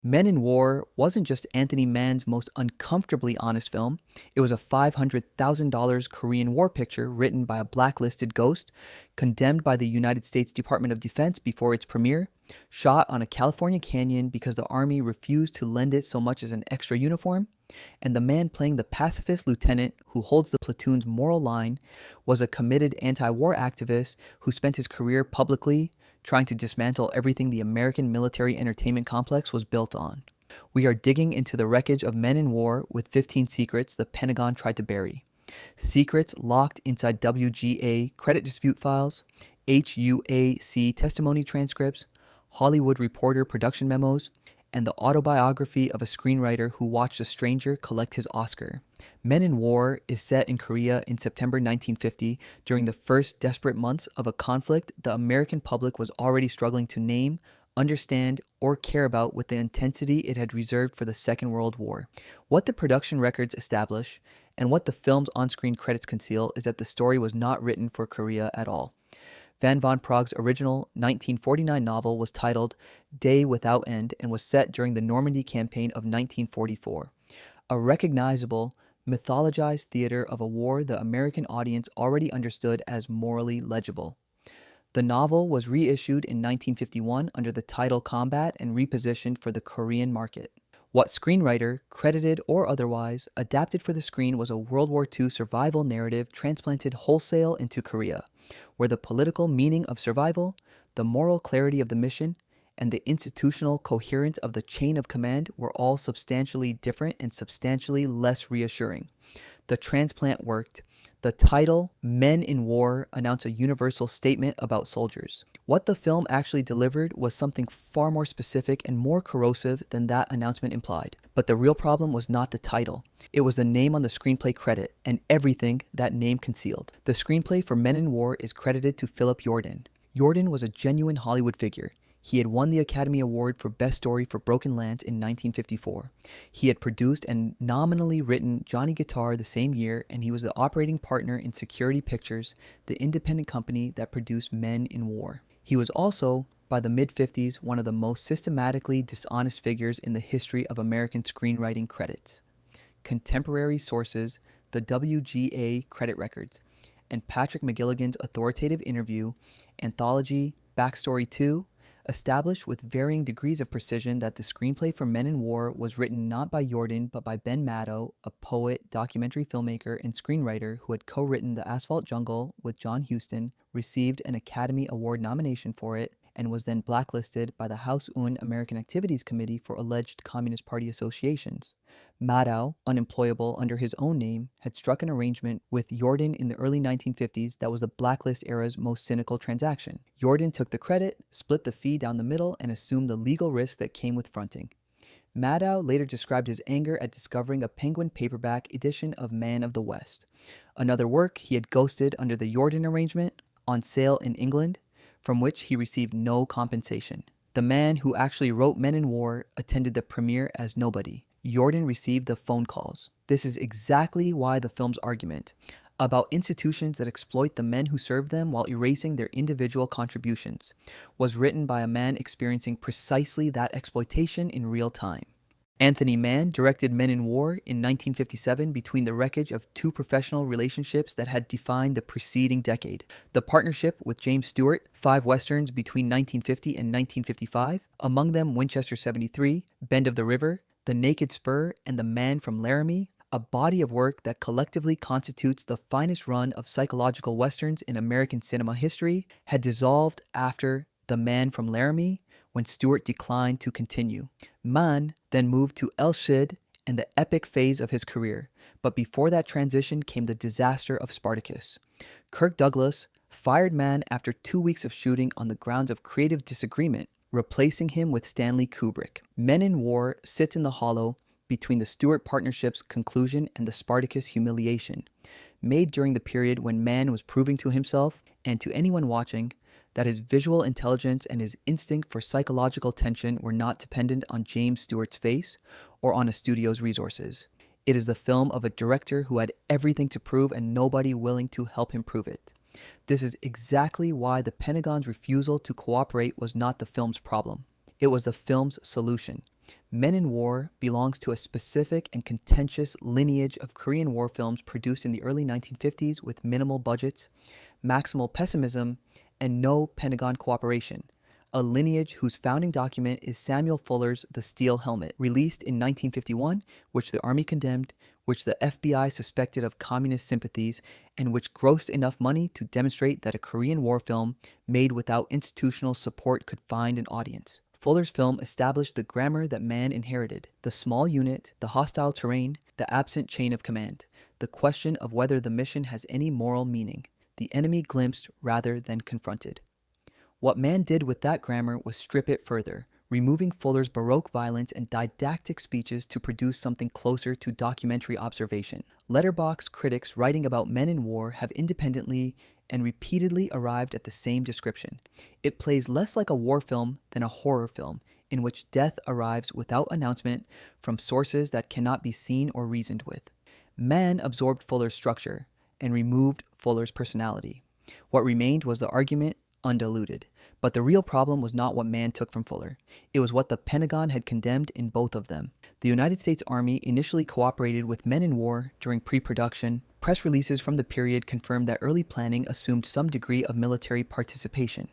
Men in War wasn't just Anthony Mann's most uncomfortably honest film, it was a $500,000 Korean War picture written by a blacklisted ghost, condemned by the United States Department of Defense before its premiere, shot on a California canyon because the Army refused to lend it so much as an extra uniform, and the man playing the pacifist lieutenant who holds the platoon's moral line was a committed anti-war activist who spent his career publicly trying to dismantle everything the American military entertainment complex was built on. We are digging into the wreckage of Men in War with 15 secrets the Pentagon tried to bury. Secrets locked inside WGA credit dispute files, HUAC testimony transcripts, Hollywood Reporter production memos, and the autobiography of a screenwriter who watched a stranger collect his Oscar. Men in War is set in Korea in September 1950 during the first desperate months of a conflict the American public was already struggling to name, understand, or care about with the intensity it had reserved for the Second World War. What the production records establish, and what the film's on-screen credits conceal, is that the story was not written for Korea at all. Van von Prague's original 1949 novel was titled Day Without End and was set during the Normandy campaign of 1944, a recognizable, mythologized theater of a war the American audience already understood as morally legible. The novel was reissued in 1951 under the title Combat and repositioned for the Korean market. What screenwriter, credited or otherwise, adapted for the screen was a World War II survival narrative transplanted wholesale into Korea, where the political meaning of survival, the moral clarity of the mission, and the institutional coherence of the chain of command were all substantially different and substantially less reassuring. The transplant worked. The title, Men in War, announced a universal statement about soldiers. What the film actually delivered was something far more specific and more corrosive than that announcement implied. But the real problem was not the title. It was the name on the screenplay credit, and everything that name concealed. The screenplay for Men in War is credited to Philip Yordan. Yordan was a genuine Hollywood figure. He had won the Academy Award for Best Story for Broken Lance in 1954. He had produced and nominally written Johnny Guitar the same year, and he was the operating partner in Security Pictures, the independent company that produced Men in War. He was also, by the mid-50s, one of the most systematically dishonest figures in the history of American screenwriting credits. Contemporary sources, the WGA credit records, and Patrick McGilligan's authoritative interview, anthology Backstory 2, established with varying degrees of precision that the screenplay for Men in War was written not by Yordan but by Ben Maddow, a poet, documentary filmmaker, and screenwriter who had co-written The Asphalt Jungle with John Huston, received an Academy Award nomination for it, and was then blacklisted by the House Un-American Activities Committee for alleged Communist Party associations. Maddow, unemployable under his own name, had struck an arrangement with Yordan in the early 1950s that was the Blacklist era's most cynical transaction. Yordan took the credit, split the fee down the middle, and assumed the legal risk that came with fronting. Maddow later described his anger at discovering a Penguin paperback edition of Man of the West, another work he had ghosted under the Yordan arrangement, on sale in England, from which he received no compensation. The man who actually wrote Men in War attended the premiere as nobody. Yordan received the phone calls. This is exactly why the film's argument about institutions that exploit the men who serve them while erasing their individual contributions was written by a man experiencing precisely that exploitation in real time. Anthony Mann directed Men in War in 1957 between the wreckage of two professional relationships that had defined the preceding decade. The partnership with James Stewart, 5 westerns between 1950 and 1955, among them Winchester 73, Bend of the River, The Naked Spur, and The Man from Laramie, a body of work that collectively constitutes the finest run of psychological westerns in American cinema history, had dissolved after The Man from Laramie, when Stewart declined to continue. Mann then moved to El Cid and the epic phase of his career, but before that transition came the disaster of Spartacus. Kirk Douglas fired Mann after 2 weeks of shooting on the grounds of creative disagreement, replacing him with Stanley Kubrick. Men in War sits in the hollow between the Stewart partnership's conclusion and the Spartacus humiliation, made during the period when Mann was proving to himself, and to anyone watching, that his visual intelligence and his instinct for psychological tension were not dependent on James Stewart's face or on a studio's resources. It is the film of a director who had everything to prove and nobody willing to help him prove it. This is exactly why the Pentagon's refusal to cooperate was not the film's problem. It was the film's solution. Men in War belongs to a specific and contentious lineage of Korean War films produced in the early 1950s with minimal budgets, maximal pessimism, and no Pentagon cooperation. A lineage whose founding document is Samuel Fuller's The Steel Helmet, released in 1951, which the Army condemned, which the FBI suspected of communist sympathies, and which grossed enough money to demonstrate that a Korean War film made without institutional support could find an audience. Fuller's film established the grammar that Mann inherited: the small unit, the hostile terrain, the absent chain of command, the question of whether the mission has any moral meaning, the enemy glimpsed rather than confronted. What Mann did with that grammar was strip it further, removing Fuller's Baroque violence and didactic speeches to produce something closer to documentary observation. Letterboxd critics writing about Men in War have independently and repeatedly arrived at the same description. It plays less like a war film than a horror film, in which death arrives without announcement from sources that cannot be seen or reasoned with. Mann absorbed Fuller's structure and removed Fuller's personality. What remained was the argument undiluted. But the real problem was not what Mann took from Fuller. It was what the Pentagon had condemned in both of them. The United States Army initially cooperated with Men in War during pre-production. Press releases from the period confirmed that early planning assumed some degree of military participation.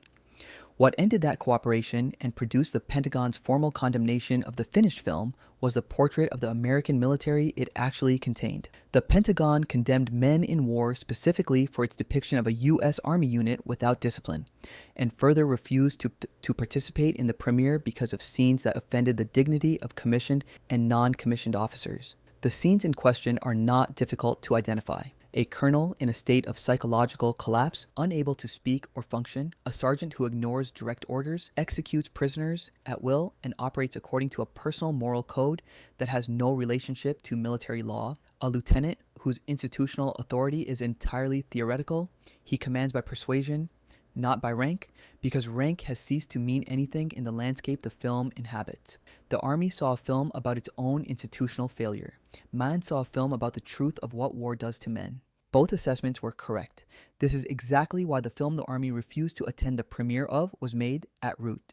What ended that cooperation and produced the Pentagon's formal condemnation of the finished film was the portrait of the American military it actually contained. The Pentagon condemned Men in War specifically for its depiction of a U.S. Army unit without discipline, and further refused to participate in the premiere because of scenes that offended the dignity of commissioned and non-commissioned officers. The scenes in question are not difficult to identify. A colonel in a state of psychological collapse, unable to speak or function, a sergeant who ignores direct orders, executes prisoners at will, and operates according to a personal moral code that has no relationship to military law, a lieutenant whose institutional authority is entirely theoretical. He commands by persuasion, not by rank, because rank has ceased to mean anything in the landscape the film inhabits. The Army saw a film about its own institutional failure. Mann saw a film about the truth of what war does to men. Both assessments were correct. This is exactly why the film the Army refused to attend the premiere of was made at root,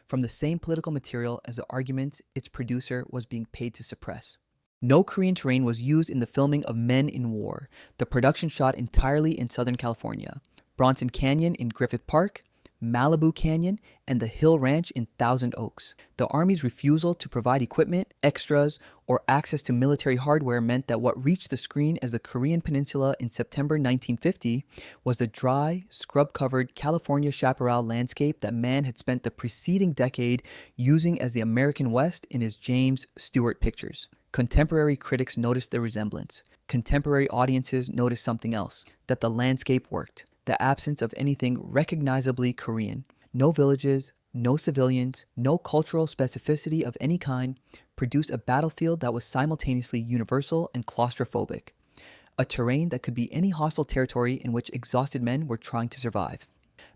from the same political material as the arguments its producer was being paid to suppress. No Korean terrain was used in the filming of Men in War. The production shot entirely in Southern California. Bronson Canyon in Griffith Park, Malibu Canyon, and the Hill Ranch in Thousand Oaks. The Army's refusal to provide equipment, extras, or access to military hardware meant that what reached the screen as the Korean Peninsula in September 1950 was the dry, scrub-covered California chaparral landscape that Mann had spent the preceding decade using as the American West in his James Stewart pictures. Contemporary critics noticed the resemblance. Contemporary audiences noticed something else: that the landscape worked. The absence of anything recognizably Korean, no villages, no civilians, no cultural specificity of any kind, produced a battlefield that was simultaneously universal and claustrophobic, a terrain that could be any hostile territory in which exhausted men were trying to survive.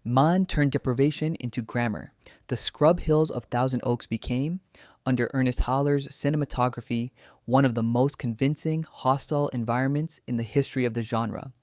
Mann turned deprivation into grammar. The scrub hills of Thousand Oaks became, under Ernest Haller's cinematography, one of the most convincing hostile environments in the history of the genre.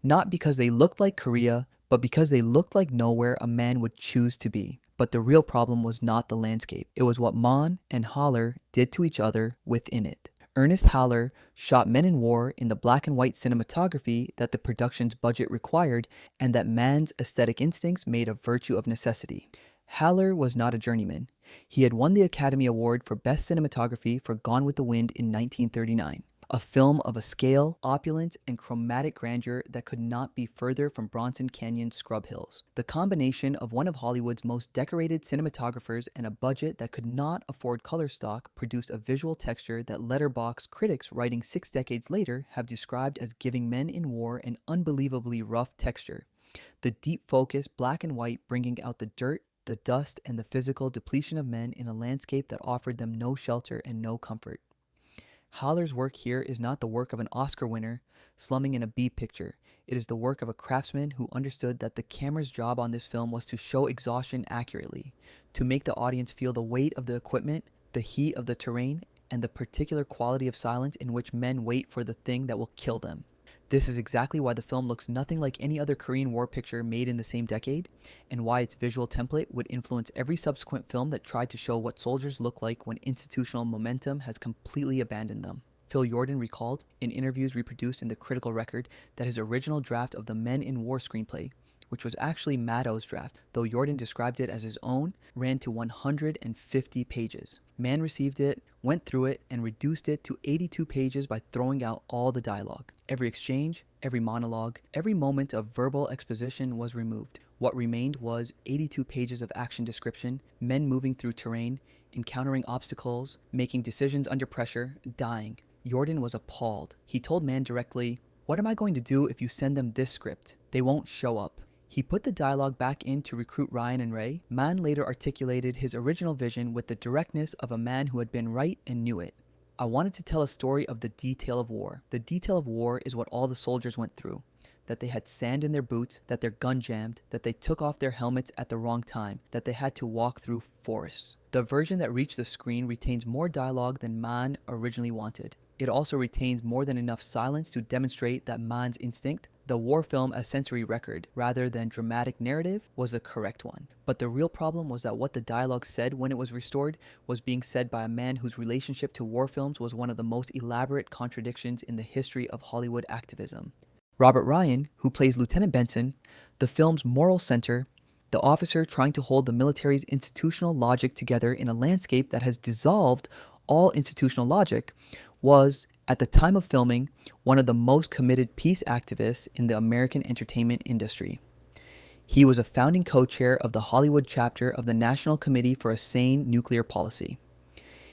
Not because they looked like Korea, but because they looked like nowhere a man would choose to be. But the real problem was not the landscape. It was what Mann and Haller did to each other within it. Ernest Haller shot Men in War in the black and white cinematography that the production's budget required and that Mann's aesthetic instincts made a virtue of necessity. Haller was not a journeyman. He had won the Academy Award for Best Cinematography for Gone with the Wind in 1939. A film of a scale, opulence, and chromatic grandeur that could not be further from Bronson Canyon's scrub hills. The combination of one of Hollywood's most decorated cinematographers and a budget that could not afford color stock produced a visual texture that Letterboxd critics writing 6 decades later have described as giving Men in War an unbelievably rough texture. The deep focus, black and white, bringing out the dirt, the dust, and the physical depletion of men in a landscape that offered them no shelter and no comfort. Haller's work here is not the work of an Oscar winner slumming in a B picture. It is the work of a craftsman who understood that the camera's job on this film was to show exhaustion accurately, to make the audience feel the weight of the equipment, the heat of the terrain, and the particular quality of silence in which men wait for the thing that will kill them. This is exactly why the film looks nothing like any other Korean War picture made in the same decade, and why its visual template would influence every subsequent film that tried to show what soldiers look like when institutional momentum has completely abandoned them. Phil Jordan recalled, in interviews reproduced in the Critical Record, that his original draft of the Men in War screenplay, which was actually Maddow's draft, though Jordan described it as his own, ran to 150 pages. Mann received it, went through it, and reduced it to 82 pages by throwing out all the dialogue. Every exchange, every monologue, every moment of verbal exposition was removed. What remained was 82 pages of action description, men moving through terrain, encountering obstacles, making decisions under pressure, dying. Jordan was appalled. He told Mann directly, "What am I going to do if you send them this script? They won't show up." He put the dialogue back in to recruit Ryan and Ray. Mann later articulated his original vision with the directness of a man who had been right and knew it. "I wanted to tell a story of the detail of war. The detail of war is what all the soldiers went through. That they had sand in their boots, that their gun jammed, that they took off their helmets at the wrong time, that they had to walk through forests." The version that reached the screen retains more dialogue than Mann originally wanted. It also retains more than enough silence to demonstrate that Mann's instinct, the war film as sensory record rather than dramatic narrative, was the correct one. But the real problem was that what the dialogue said when it was restored was being said by a man whose relationship to war films was one of the most elaborate contradictions in the history of Hollywood activism. Robert Ryan, who plays Lieutenant Benson, the film's moral center, the officer trying to hold the military's institutional logic together in a landscape that has dissolved all institutional logic, was, at the time of filming, one of the most committed peace activists in the American entertainment industry. He was a founding co-chair of the Hollywood chapter of the National Committee for a Sane Nuclear Policy.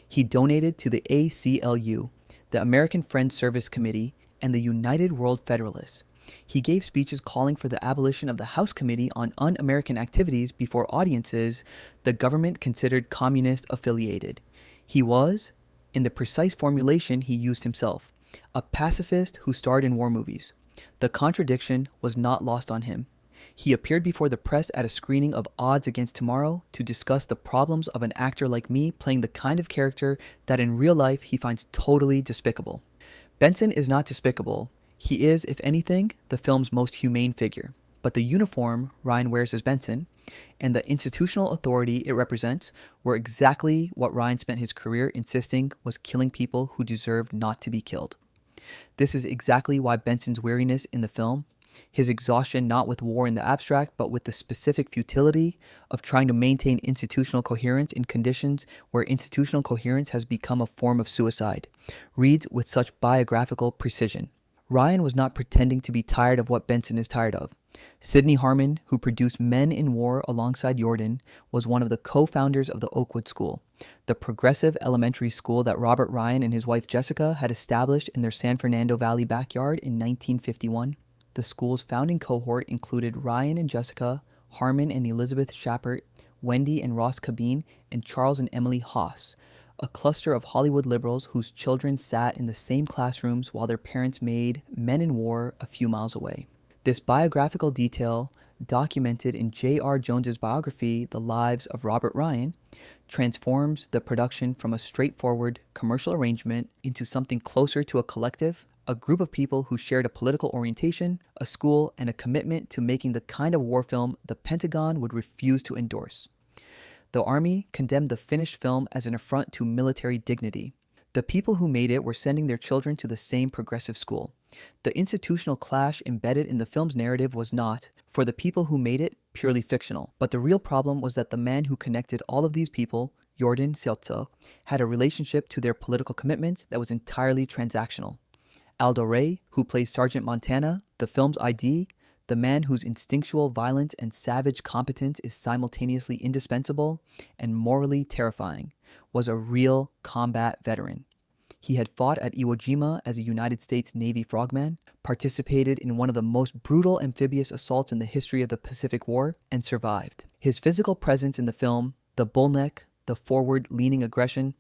He donated to the ACLU, the American Friends Service Committee, and the United World Federalists. He gave speeches calling for the abolition of the House Committee on Un-American Activities before audiences the government considered communist affiliated. He was, in the precise formulation he used himself, a pacifist who starred in war movies. The contradiction was not lost on him. He appeared before the press at a screening of Odds Against Tomorrow to discuss the problems of an actor like me playing the kind of character that in real life he finds totally despicable. Benson is not despicable. He is, if anything, the film's most humane figure. But the uniform Ryan wears as Benson and the institutional authority it represents were exactly what Ryan spent his career insisting was killing people who deserved not to be killed. This is exactly why Benson's weariness in the film, his exhaustion not with war in the abstract but with the specific futility of trying to maintain institutional coherence in conditions where institutional coherence has become a form of suicide, reads with such biographical precision. Ryan was not pretending to be tired of what Benson is tired of. Sidney Harmon, who produced Men in War alongside Jordan, was one of the co-founders of the Oakwood School, the progressive elementary school that Robert Ryan and his wife Jessica had established in their San Fernando Valley backyard in 1951. The school's founding cohort included Ryan and Jessica, Harmon and Elizabeth Shapert, Wendy and Ross Cabine, and Charles and Emily Haas, a cluster of Hollywood liberals whose children sat in the same classrooms while their parents made Men in War a few miles away. This biographical detail, documented in J.R. Jones's biography, The Lives of Robert Ryan, transforms the production from a straightforward commercial arrangement into something closer to a collective, a group of people who shared a political orientation, a school, and a commitment to making the kind of war film the Pentagon would refuse to endorse. The Army condemned the finished film as an affront to military dignity. The people who made it were sending their children to the same progressive school. The institutional clash embedded in the film's narrative was not, for the people who made it, purely fictional. But the real problem was that the man who connected all of these people, Jordan Seotso, had a relationship to their political commitments that was entirely transactional. Aldo Ray, who plays Sergeant Montana, the film's ID, the man whose instinctual violence and savage competence is simultaneously indispensable and morally terrifying, was a real combat veteran. He had fought at Iwo Jima as a United States Navy frogman, participated in one of the most brutal amphibious assaults in the history of the Pacific War, and survived. His physical presence in the film, the bullneck, the forward-leaning aggression,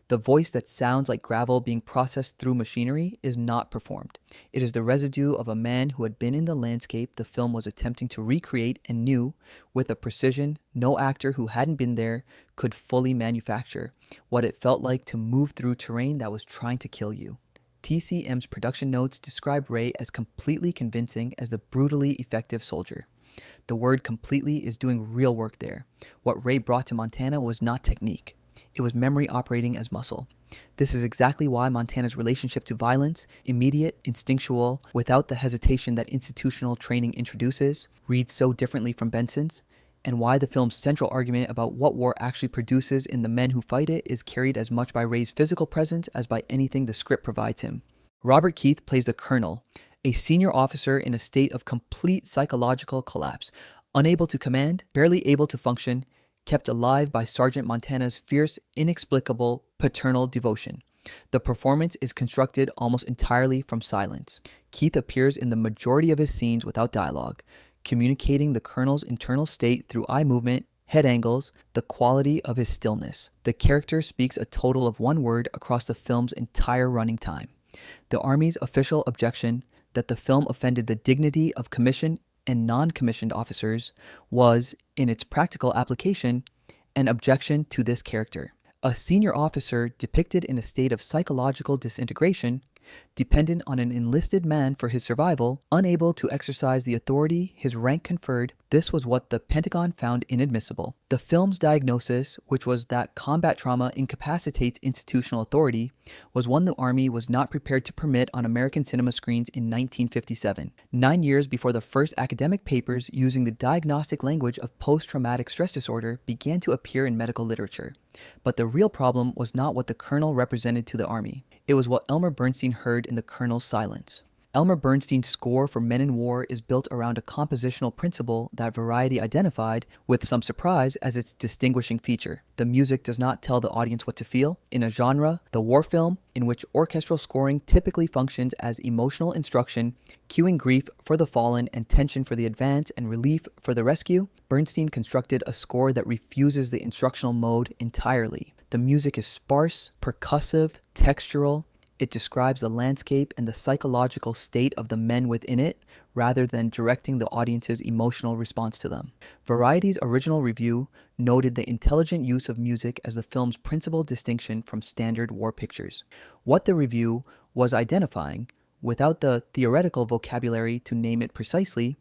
the voice that sounds like gravel being processed through machinery, is not performed. It is the residue of a man who had been in the landscape the film was attempting to recreate and knew, with a precision no actor who hadn't been there could fully manufacture, what it felt like to move through terrain that was trying to kill you. TCM's production notes describe Ray as completely convincing as a brutally effective soldier. The word completely is doing real work there. What Ray brought to Montana was not technique. It was memory operating as muscle. This is exactly why Montana's relationship to violence, immediate, instinctual, without the hesitation that institutional training introduces, reads so differently from Benson's, and why the film's central argument about what war actually produces in the men who fight it is carried as much by Ray's physical presence as by anything the script provides him. Robert Keith plays the colonel, a senior officer in a state of complete psychological collapse, unable to command, barely able to function, kept alive by Sergeant Montana's fierce, inexplicable paternal devotion. The performance is constructed almost entirely from silence. Keith appears in the majority of his scenes without dialogue, communicating the colonel's internal state through eye movement, head angles, the quality of his stillness. The character speaks a total of one word across the film's entire running time. The Army's official objection that the film offended the dignity of commissioned and non-commissioned officers was, in its practical application, an objection to this character. A senior officer depicted in a state of psychological disintegration, dependent on an enlisted man for his survival, unable to exercise the authority his rank conferred. This was what the Pentagon found inadmissible. The film's diagnosis, which was that combat trauma incapacitates institutional authority, was one the Army was not prepared to permit on American cinema screens in 1957, 9 years before the first academic papers using the diagnostic language of post-traumatic stress disorder began to appear in medical literature. But the real problem was not what the colonel represented to the Army. It was what Elmer Bernstein heard in the colonel's silence. Elmer Bernstein's score for Men in War is built around a compositional principle that Variety identified, with some surprise, as its distinguishing feature. The music does not tell the audience what to feel. In a genre, the war film, in which orchestral scoring typically functions as emotional instruction, cueing grief for the fallen and tension for the advance and relief for the rescue, Bernstein constructed a score that refuses the instructional mode entirely. The music is sparse, percussive, textural. It describes the landscape and the psychological state of the men within it, rather than directing the audience's emotional response to them. Variety's original review noted the intelligent use of music as the film's principal distinction from standard war pictures. What the review was identifying, without the theoretical vocabulary to name it precisely,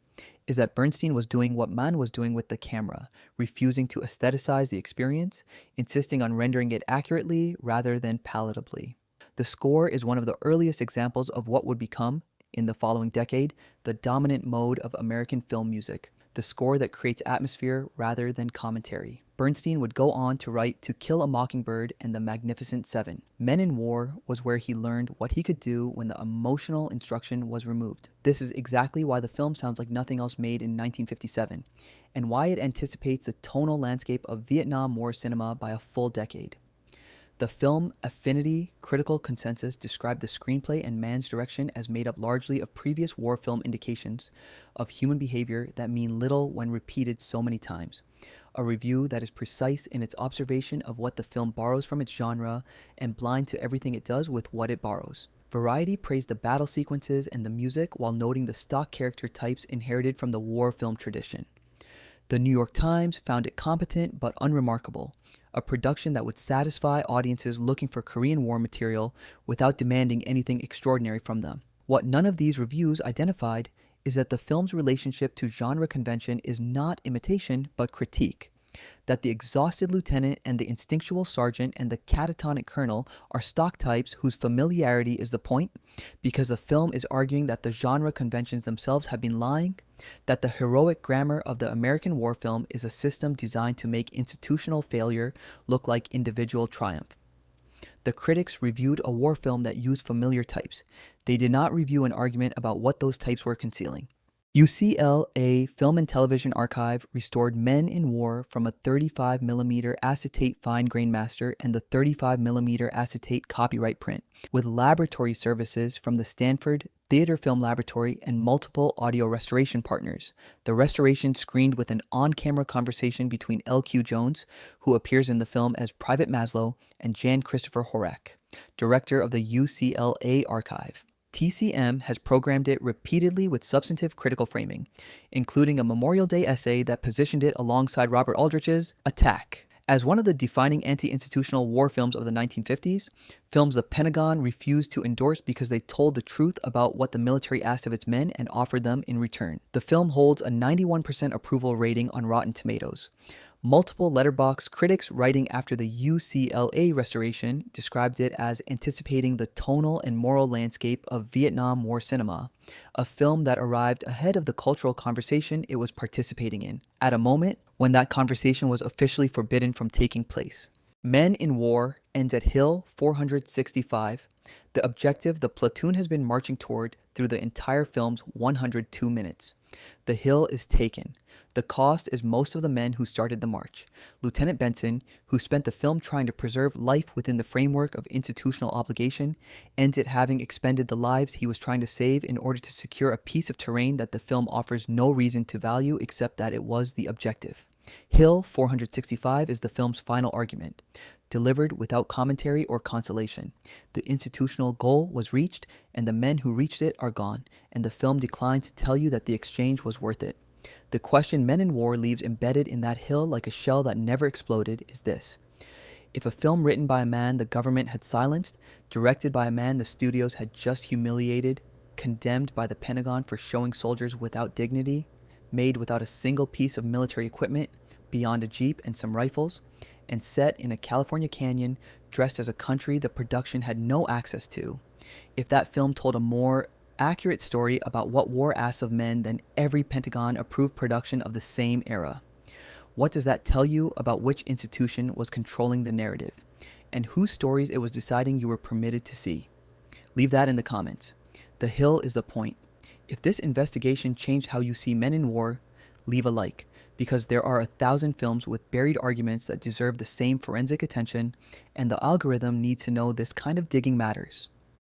is that Bernstein was doing what Mann was doing with the camera, refusing to aestheticize the experience, insisting on rendering it accurately rather than palatably. The score is one of the earliest examples of what would become, in the following decade, the dominant mode of American film music, the score that creates atmosphere rather than commentary. Bernstein would go on to write To Kill a Mockingbird and The Magnificent Seven. Men in War was where he learned what he could do when the emotional instruction was removed. This is exactly why the film sounds like nothing else made in 1957, and why it anticipates the tonal landscape of Vietnam War cinema by a full decade. The film Affinity Critical Consensus described the screenplay and Mann's direction as made up largely of previous war film indications of human behavior that mean little when repeated so many times. A review that is precise in its observation of what the film borrows from its genre and blind to everything it does with what it borrows. Variety praised the battle sequences and the music while noting the stock character types inherited from the war film tradition. The New York Times found it competent but unremarkable, a production that would satisfy audiences looking for Korean War material without demanding anything extraordinary from them. What none of these reviews identified is that the film's relationship to genre convention is not imitation but critique, that the exhausted lieutenant and the instinctual sergeant and the catatonic colonel are stock types whose familiarity is the point, because the film is arguing that the genre conventions themselves have been lying, that the heroic grammar of the American war film is a system designed to make institutional failure look like individual triumph. The critics reviewed a war film that used familiar types. They did not review an argument about what those types were concealing. UCLA Film and Television Archive restored Men in War from a 35mm acetate fine-grain master and the 35mm acetate copyright print, with laboratory services from the Stanford Theater Film Laboratory and multiple audio restoration partners. The restoration screened with an on-camera conversation between L.Q. Jones, who appears in the film as Private Maslow, and Jan Christopher Horak, director of the UCLA Archive. TCM has programmed it repeatedly with substantive critical framing, including a Memorial Day essay that positioned it alongside Robert Aldrich's Attack, As one of the defining anti-institutional war films of the 1950s, films the Pentagon refused to endorse because they told the truth about what the military asked of its men and offered them in return. The film holds a 91% approval rating on Rotten Tomatoes. Multiple letterbox critics writing after the UCLA restoration described it as anticipating the tonal and moral landscape of Vietnam War cinema, a film that arrived ahead of the cultural conversation it was participating in, at a moment when that conversation was officially forbidden from taking place. Men in War ends at Hill 465, the objective the platoon has been marching toward through the entire film's 102 minutes. The hill is taken. The cost is most of the men who started the march. Lieutenant Benson, who spent the film trying to preserve life within the framework of institutional obligation, ends it having expended the lives he was trying to save in order to secure a piece of terrain that the film offers no reason to value except that it was the objective. Hill 465 is the film's final argument, delivered without commentary or consolation. The institutional goal was reached, and the men who reached it are gone, and the film declines to tell you that the exchange was worth it. The question Men in War leaves embedded in that hill like a shell that never exploded is this: if a film written by a man the government had silenced, directed by a man the studios had just humiliated, condemned by the Pentagon for showing soldiers without dignity, made without a single piece of military equipment beyond a Jeep and some rifles, and set in a California canyon dressed as a country the production had no access to, if that film told a more accurate story about what war asks of men than every Pentagon-approved production of the same era, what does that tell you about which institution was controlling the narrative, and whose stories it was deciding you were permitted to see? Leave that in the comments. The hill is the point. If this investigation changed how you see Men in War, leave a like, because there are 1,000 films with buried arguments that deserve the same forensic attention, and the algorithm needs to know this kind of digging matters.